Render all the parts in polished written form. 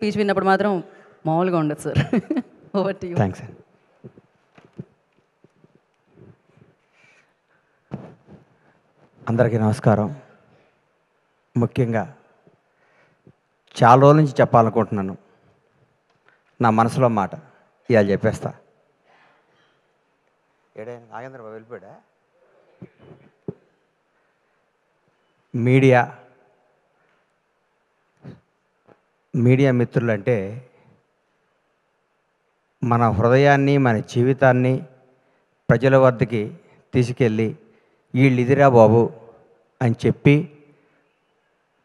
Speech విన్నప్పుడు మాత్రం మామూలుగా ఉండదు sir. Over to you. Thanks. అందరికీ నమస్కారం. ముఖ్యంగా చాలా రోజుల నుంచి చెప్పాలనుకుంటున్నాను నా మనసులో మాట. ఇవాళ చెప్పేస్తా. ఏడే నాగేంద్ర బాబు వెళ్ళిపోయాడా? మీడియా మిత్రులంటే మన హృదయాన్ని, మన జీవితాన్ని ప్రజల వద్దకి తీసుకెళ్ళి వీళ్ళు ఇదిరా బాబు అని చెప్పి,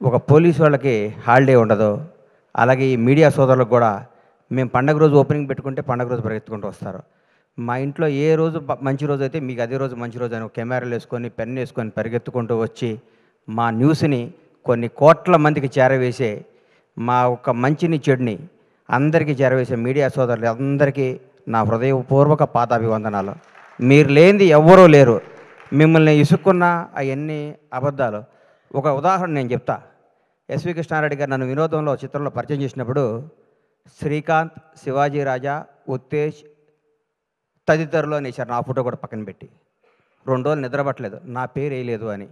ఒక పోలీసు వాళ్ళకి హాలిడే ఉండదు, అలాగే ఈ మీడియా సోదరులకు కూడా మేము పండగ రోజు ఓపెనింగ్ పెట్టుకుంటే పండగ రోజు పరిగెత్తుకుంటూ వస్తారు. మా ఇంట్లో ఏ రోజు మంచి రోజు అయితే మీకు అదే రోజు మంచి రోజు అని కెమెరాలు వేసుకొని పెన్ వేసుకొని పరిగెత్తుకుంటూ వచ్చి మా న్యూస్ని కొన్ని కోట్ల మందికి చేరవేసే, మా ఒక మంచిని చెడుని అందరికీ చేరవేసే మీడియా సోదరులు అందరికీ నా హృదయపూర్వక పాదాభివందనాలు. మీరు లేనిది ఎవ్వరూ లేరు. మిమ్మల్ని ఇసుక్కున్న అవన్నీ అబద్ధాలు. ఒక ఉదాహరణ నేను చెప్తా. ఎస్వి కృష్ణారెడ్డి గారు నన్ను వినోదంలో చిత్రంలో పరిచయం చేసినప్పుడు శ్రీకాంత్, శివాజీ రాజా, ఉత్తేజ్ తదితరులు అనేసారు. నా ఫోటో కూడా పక్కన పెట్టి 2 రోజులు నిద్రపట్టలేదు, నా పేరు వేయలేదు అని.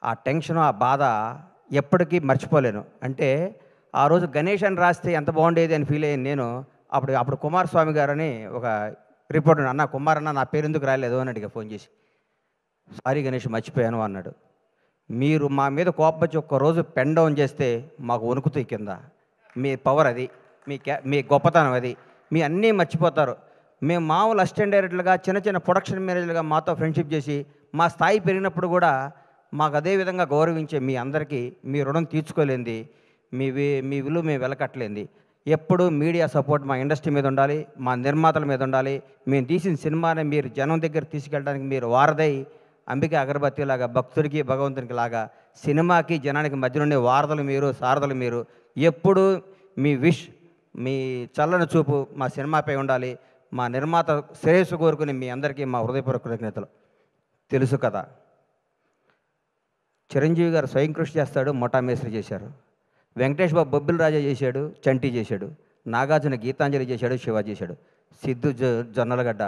ఆ టెన్షన్, ఆ బాధ ఎప్పటికీ మర్చిపోలేను. అంటే ఆ రోజు గణేష్ అని రాస్తే ఎంత బాగుండేది అని ఫీల్ అయ్యాను నేను. అప్పుడు కుమారస్వామి గారని ఒక రిపోర్టర్, అన్న కుమార్ అన్న నా పేరు ఎందుకు రాలేదు అని అడిగా ఫోన్ చేసి. సారీ గణేష్ మర్చిపోయాను అన్నాడు. మీరు మా మీద కోపం వచ్చి ఒక్కరోజు పెన్ డౌన్ చేస్తే మాకు వణుకుతాయి కింద. మీ పవర్ అది, మీ గొప్పతనం అది. మీ అన్నీ మర్చిపోతారు. మేము మామూలు అసిస్టెంట్ డైరెక్టర్లుగా చిన్న చిన్న ప్రొడక్షన్ మేనేజర్లుగా మాతో ఫ్రెండ్షిప్ చేసి మా స్థాయి పెరిగినప్పుడు కూడా మాకు అదే విధంగా గౌరవించే మీ అందరికీ మీ రుణం తీర్చుకోలేంది, మీ విలువ మేము వెలకట్టలేంది. ఎప్పుడు మీడియా సపోర్ట్ మా ఇండస్ట్రీ మీద ఉండాలి, మా నిర్మాతల మీద ఉండాలి. మేము తీసిన సినిమాని మీరు జనం దగ్గర తీసుకెళ్ళడానికి మీరు వారదై, అంబిక అగరబత్తి లాగా భక్తుడికి భగవంతునికి లాగా సినిమాకి జనానికి మధ్య నుండి వారధులు మీరు, సారథులు మీరు. ఎప్పుడు మీ విష్, మీ చల్లని చూపు మా సినిమాపై ఉండాలి. మా నిర్మాత శ్రేయస్సు కోరుకుని మీ అందరికీ మా హృదయపూర్వక కృతజ్ఞతలు. తెలుసు కదా, చిరంజీవి గారు స్వయం కృషి చేస్తాడు, మొఠా మేస్త్రి చేశారు. వెంకటేష్ బాబు బొబ్బిల్ రాజా చేశాడు, చంటి చేశాడు. నాగార్జున గీతాంజలి చేశాడు, శివ చేశాడు. సిద్ధు జొన్నలగడ్డ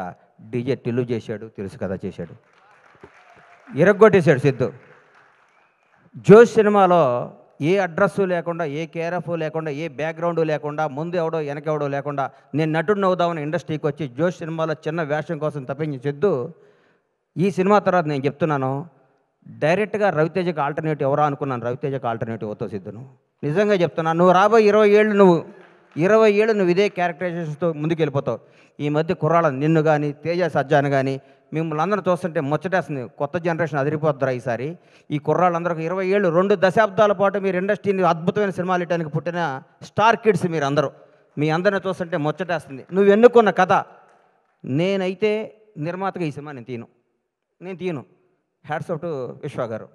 డీజే టిల్లు చేశాడు, తెలుసు కదా చేశాడు. ఇరగ్గొట్టేశాడు సిద్ధు. జోష్ సినిమాలో ఏ అడ్రస్సు లేకుండా, ఏ కేరఫ్ లేకుండా, ఏ బ్యాక్గ్రౌండ్ లేకుండా, ముందు ఎవడో వెనకెవడో లేకుండా నేను నటుడిని అవుదామని ఇండస్ట్రీకి వచ్చి జోష్ సినిమాలో చిన్న వేషం కోసం తప్పించి సిద్ధు ఈ సినిమా తర్వాత నేను చెప్తున్నాను, డైరెక్ట్గా రవితేజకి ఆల్టర్నేటివ్ ఎవరా అనుకున్నాను. రవితేజకి ఆల్టర్నేటివ్ అవుతావు సిద్ధును. నిజంగా చెప్తున్నాను. నువ్వు రాబోయే 20 ఏళ్ళు నువ్వు ఇదే క్యారెక్టరైజేషన్స్తో ముందుకు వెళ్ళిపోతావు. ఈ మధ్య కుర్రాళ్ళ నిన్ను కానీ, తేజ సజ్జాను కానీ మిమ్మల్ని అందరూ చూస్తుంటే ముచ్చటేస్తుంది. కొత్త జనరేషన్ అదిరిపోద్దురా ఈసారి. ఈ కుర్రాళ్ళందరూ 20 ఏళ్ళు, 2 దశాబ్దాల పాటు మీరు ఇండస్ట్రీని అద్భుతమైన సినిమాలు ఇవ్వడానికి పుట్టిన స్టార్ కిడ్స్ మీరు అందరూ. మీ అందరిని చూస్తుంటే ముచ్చటేస్తుంది. నువ్వు ఎన్నుకున్న కథ. నేనైతే నిర్మాతగా ఈ సినిమా నేను తీయను. హ్యాట్స్ ఆఫ్ టు విశ్వ గారు.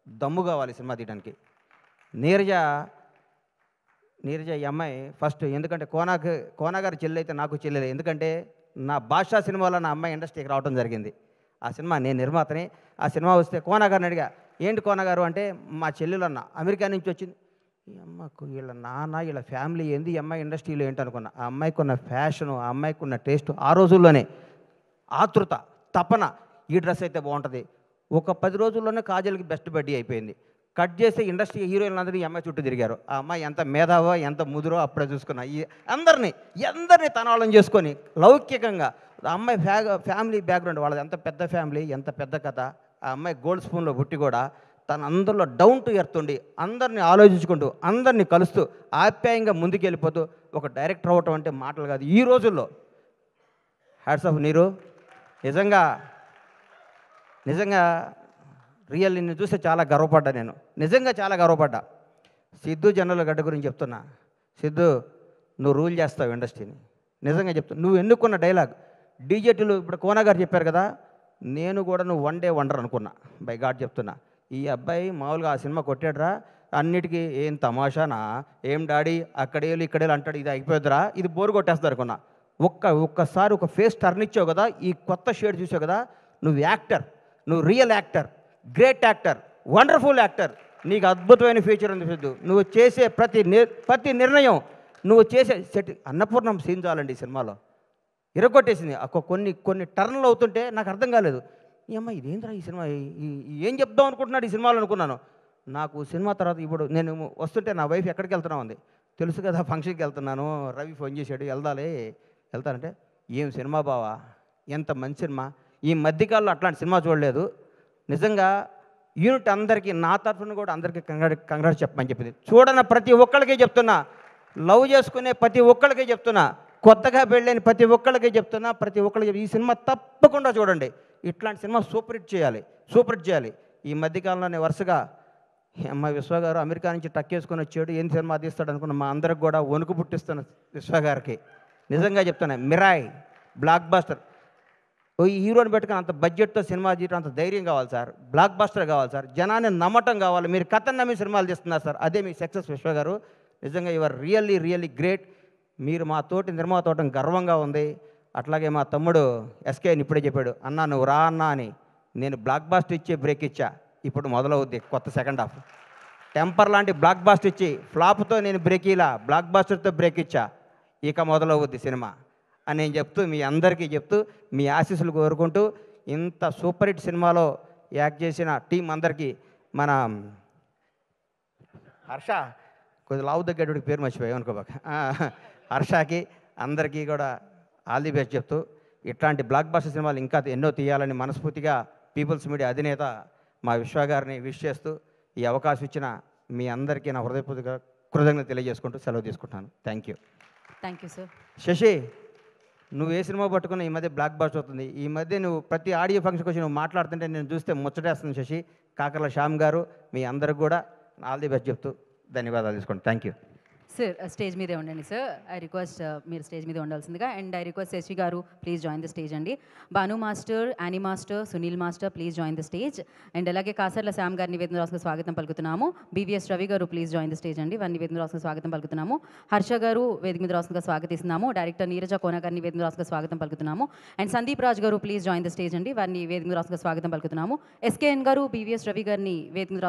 దమ్ము కావాలి సినిమా తీయడానికి. నీరజ ఈ అమ్మాయి ఫస్ట్, ఎందుకంటే కోనాగారి చెల్లి అయితే నాకు చెల్లెలే. ఎందుకంటే నా భాషా సినిమాలో నా అమ్మాయి ఇండస్ట్రీకి రావడం జరిగింది. ఆ సినిమా నేను నిర్మాతని. ఆ సినిమా వస్తే కోనాగారిని అడిగా, ఏంటి కోనాగారు అంటే, మా చెల్లెలు అన్న అమెరికా నుంచి వచ్చింది. ఈ అమ్మకు వీళ్ళ నాన్న వీళ్ళ ఫ్యామిలీ ఏంది, ఈ అమ్మాయి ఇండస్ట్రీలో ఏంటి అనుకున్నా. ఆ అమ్మాయికి ఉన్న ఫ్యాషను, ఆ అమ్మాయికి ఉన్న టేస్ట్, ఆ రోజుల్లోనే ఆతృత, తపన, ఈ డ్రెస్ అయితే బాగుంటుంది. ఒక 10 రోజుల్లోనే కాజల్కి బెస్ట్ బడ్డీ అయిపోయింది. కట్ చేస్తే ఇండస్ట్రీ హీరోయిన్లు అందరూ ఈ అమ్మాయి చుట్టూ తిరిగారు. ఆ అమ్మాయి ఎంత మేధావో, ఎంత ముదురో అప్పుడే చూసుకున్నా. ఈ అందరినీ తనవాళ్ళం చేసుకొని లౌకికంగా. ఆ అమ్మాయి ఫ్యామిలీ బ్యాక్గ్రౌండ్ వాళ్ళది ఎంత పెద్ద ఫ్యామిలీ, ఎంత పెద్ద కథ. ఆ అమ్మాయి గోల్డ్ స్పూన్లో పుట్టి కూడా తను అందరిలో డౌన్ టు ఎర్త్ ఉండి, అందరినీ ఆలోచించుకుంటూ, అందరినీ కలుస్తూ, ఆప్యాయంగా ముందుకెళ్ళిపోతూ ఒక డైరెక్టర్ అవ్వటం అంటే మాటలు కాదు ఈ రోజుల్లో. హ్యాట్స్ ఆఫ్ నీరు. నిజంగా రియల్ నిన్ను చూస్తే చాలా గర్వపడ్డా నేను. నిజంగా చాలా గర్వపడ్డా. సిద్ధు జొన్నలగడ్డ గురించి చెప్తున్నా. సిద్ధు, నువ్వు రూల్ చేస్తావు ఇండస్ట్రీని. నిజంగా చెప్తున్నా. నువ్వు ఎన్నుకున్న డైలాగ్ డీజేటీలు ఇప్పుడు కోనా గారు చెప్పారు కదా, నేను కూడా నువ్వు 1 డే వండర్ అనుకున్నా. బై గాడ్ చెప్తున్నా. ఈ అబ్బాయి మామూలుగా ఆ సినిమా కొట్టాడురా, అన్నిటికీ ఏం తమాషానా, ఏం డాడీ అక్కడేళ్ళు ఇక్కడేళ్ళు అంటాడు, ఇది అయిపోద్దురా, ఇది బోరు కొట్టేస్తారు అనుకున్నా. ఒక్కసారి ఒక ఫేస్ టర్న్ ఇచ్చావు కదా, ఈ కొత్త షేడ్ చూసావు కదా, నువ్వు యాక్టర్, నువ్వు real actor, great actor, wonderful actor. నీకు అద్భుతమైన ఫ్యూచర్ ఉంది సిద్ధు. నువ్వు చేసే ప్రతి నిర్ణయం నువ్వు చేసే సెట్ అన్నపూర్ణం సీన్ చాలండి ఈ సినిమాలో ఇరగొట్టేసింది. కొన్ని కొన్ని టర్న్లు అవుతుంటే నాకు అర్థం కాలేదు. ఈ అమ్మ ఇదేంద్రా ఈ సినిమా ఏం చెప్దాం అనుకుంటున్నాడు ఈ సినిమాలో అనుకున్నాను. నాకు సినిమా తర్వాత ఇప్పుడు నేను వస్తుంటే నా వైఫ్ ఎక్కడికి వెళ్తున్నావు అంది. తెలుసు కదా ఫంక్షన్కి వెళ్తున్నాను, రవి ఫోన్ చేశాడు వెళ్తానంటే ఏం సినిమా బావా, ఎంత మంచి సినిమా, ఈ మధ్యకాలంలో అట్లాంటి సినిమా చూడలేదు. నిజంగా యూనిట్ అందరికీ నా తరఫున కూడా అందరికీ కంగ్రాట్స్ చెప్పమని చెప్పింది. చూడన్న ప్రతి ఒక్కళ్ళకే చెప్తున్నా, లవ్ చేసుకునే ప్రతి ఒక్కళ్ళకే చెప్తున్నా, కొత్తగా పెళ్ళైన ప్రతి ఒక్కళ్ళకే చెప్తున్నా, ప్రతి ఒక్కళ్ళకి ఈ సినిమా తప్పకుండా చూడండి. ఇట్లాంటి సినిమా సూపర్ హిట్ చేయాలి. ఈ మధ్యకాలంలోనే వరుసగా అమ్మ విశ్వ గారు అమెరికా నుంచి టక్కేసుకొని వచ్చాడు, ఏం సినిమా తీస్తాడు అనుకున్న మా అందరికి కూడా వణుకు పుట్టిస్తున్న విశ్వ గారికి నిజంగా చెప్తున్నా, మిరాయ్ బ్లాక్ బాస్టర్. ఈ హీరోని పెట్టుకుని అంత బడ్జెట్తో సినిమా తీయడం అంత ధైర్యం కావాలి సార్, బ్లాక్ బాస్టర్ కావాలి సార్, జనాన్ని నమ్మటం కావాలి. మీరు కథను నమ్మి సినిమాలు తీస్తున్నారు సార్, అదే మీ సక్సెస్ విశ్వ గారు. నిజంగా యువర్ రియల్లీ గ్రేట్. మీరు మా తోటి నిర్మాత అవటం గర్వంగా ఉంది. అట్లాగే మా తమ్ముడు ఎస్కేని ఇప్పుడే చెప్పాడు, అన్నా నువ్వు రా అన్నా అని. నేను బ్లాక్ బాస్టర్ ఇచ్చే బ్రేక్ ఇచ్చా, ఇప్పుడు మొదలవుద్ది కొత్త సెకండ్ హాఫ్. టెంపర్ లాంటి బ్లాక్ బాస్టర్ ఇచ్చి ఫ్లాప్తో నేను బ్రేక్ ఇలా బ్లాక్ బాస్టర్తో బ్రేక్ ఇచ్చా, ఇక మొదలవుద్ది సినిమా అని నేను చెప్తూ మీ అందరికీ చెప్తూ మీ ఆశీస్సులు కోరుకుంటూ ఇంత సూపర్ హిట్ సినిమాలో యాక్ట్ చేసిన టీం అందరికీ, మన హర్ష కొద్ది లావు తగ్గేటికి పేరు మర్చిపోయాం అనుకోబాక, హర్షకి అందరికీ కూడా ఆల్ ది బెస్ట్ చెప్తూ ఇట్లాంటి బ్లాక్ బాస్టర్ సినిమాలు ఇంకా ఎన్నో తీయాలని మనస్ఫూర్తిగా పీపుల్స్ మీడియా అధినేత మా విశ్వ గారిని విష్ చేస్తూ ఈ అవకాశం ఇచ్చిన మీ అందరికీ నా హృదయపూర్వక కృతజ్ఞత తెలియజేసుకుంటూ సెలవు తీసుకుంటాను. Thank you sir. శశి, నువ్వు ఏ సినిమా పట్టుకున్నా ఈ మధ్య బ్లాక్ బాస్టర్ అవుతుంది. ఈ మధ్య నువ్వు ప్రతి ఆడియో ఫంక్షన్కి వచ్చి నువ్వు మాట్లాడుతుంటే నేను చూస్తే ముచ్చటేస్తుంది శశి. కాకర్ల శ్యామ్ గారు మీ అందరికి కూడా ఆల్ ది బెస్ట్ చెప్తూ ధన్యవాదాలు తీసుకోండి. Thank you sir. స్టేజ్ మీదే ఉండండి సార్. ఐ రిక్వెస్ట్ మీరు స్టేజ్ మీద ఉండాల్సిందిగా. అండ్ ఐ రిక్వెస్ట్ శశి గారు ప్లీజ్ జాయిన్ ద స్టేజ్ అండి. Bhanu master, Annie master, Sunil master please join the stage. And అలాగే కాసర్ల శ్యామ్ గారిని నివేదన రాసుకు స్వాగతం పలుకుతున్నాము. బీవీఎస్ రవి గారు ప్లీజ్ జాయిన్ ద స్టేజ్ అండి, వారిని నివేదన రాసుకు స్వాగతం పలుకుతున్నాము. హర్ష గారు వేదిక మీద రాసుకుగా స్వాగతిస్తున్నాము. డైరెక్టర్ నీరజ కోన గారిని నివేదన రాసుకు స్వాగతం పలుకుతున్నాము. అండ్ సందీప్ రాజ్ గారు ప్లీజ్ జాయిన్ ద స్టేజ్ అండి, వారిని వేదిక మీద రాసుకు స్వాగతం పలుకుతున్నాము. ఎస్కేఎన్ గారు బీవీఎస్ రవి గారిని వేదిక మీద